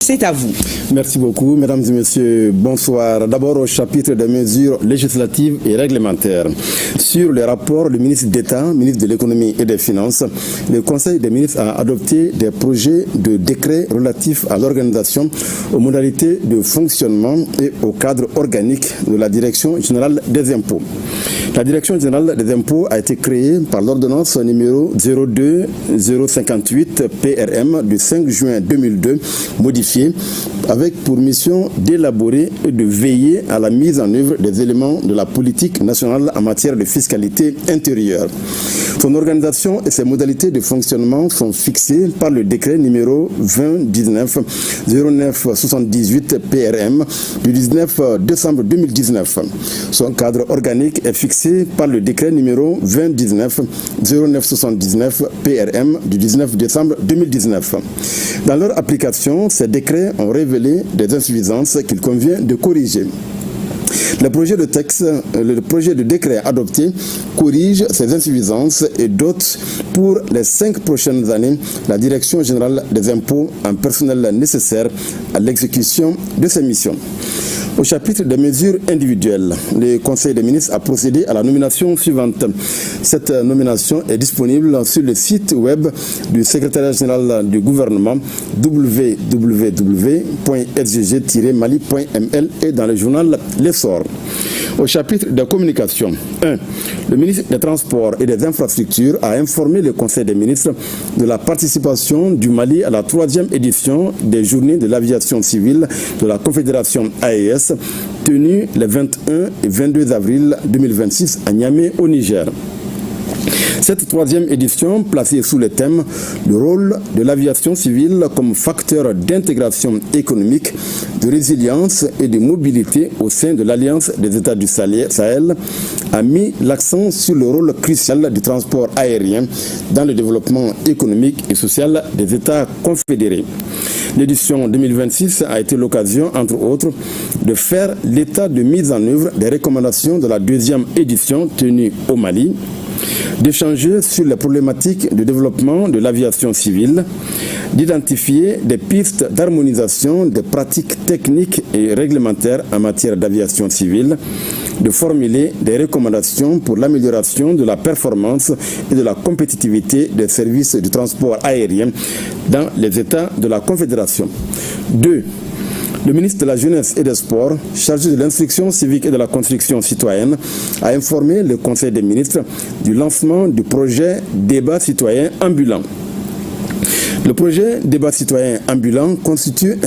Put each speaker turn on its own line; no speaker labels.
C'est à vous.
Merci beaucoup, mesdames et messieurs. Bonsoir. D'abord au chapitre des mesures législatives et réglementaires. Sur le rapport du ministre d'État, ministre de l'économie et des finances, le Conseil des ministres a adopté des projets de décret relatifs à l'organisation, aux modalités de fonctionnement et au cadre organique de la Direction générale des impôts. La Direction générale des impôts a été créée par l'ordonnance numéro 02-058 PRM du 5 juin 2002, modifiée avec pour mission d'élaborer et de veiller à la mise en œuvre des éléments de la politique nationale en matière de fiscalité intérieure. Son organisation et ses modalités de fonctionnement sont fixées par le décret numéro 2019-0978 PRM du 19 décembre 2019. Son cadre organique est fixé par le décret numéro 2019-0979 PRM du 19 décembre 2019. Dans leur application, ces décrets ont révélé des insuffisances qu'il convient de corriger. Le projet de décret adopté corrige ces insuffisances et dote pour les 5 prochaines années la Direction générale des impôts en personnel nécessaire à l'exécution de ses missions. Au chapitre des mesures individuelles, le Conseil des ministres a procédé à la nomination suivante. Cette nomination est disponible sur le site web du secrétariat général du gouvernement www.sgg-mali.ml et dans le journal L'Essor. Au chapitre des communications, 1. Le ministre des Transports et des Infrastructures a informé le Conseil des ministres de la participation du Mali à la 3e édition des Journées de l'aviation civile de la Confédération AES, tenue les 21 et 22 avril 2026 à Niamey au Niger. Cette 3e édition, placée sous le thème « Le rôle de l'aviation civile comme facteur d'intégration économique, de résilience et de mobilité au sein de l'Alliance des États du Sahel », a mis l'accent sur le rôle crucial du transport aérien dans le développement économique et social des États confédérés. L'édition 2026 a été l'occasion, entre autres, de faire l'état de mise en œuvre des recommandations de la 2e édition tenue au Mali, d'échanger sur les problématiques de développement de l'aviation civile, d'identifier des pistes d'harmonisation des pratiques techniques et réglementaires en matière d'aviation civile, de formuler des recommandations pour l'amélioration de la performance et de la compétitivité des services de transport aérien dans les États de la Confédération. 2. Le ministre de la Jeunesse et des Sports, chargé de l'instruction civique et de la construction citoyenne, a informé le Conseil des ministres du lancement du projet Débat citoyen ambulant. Le projet Débat citoyen ambulant constitue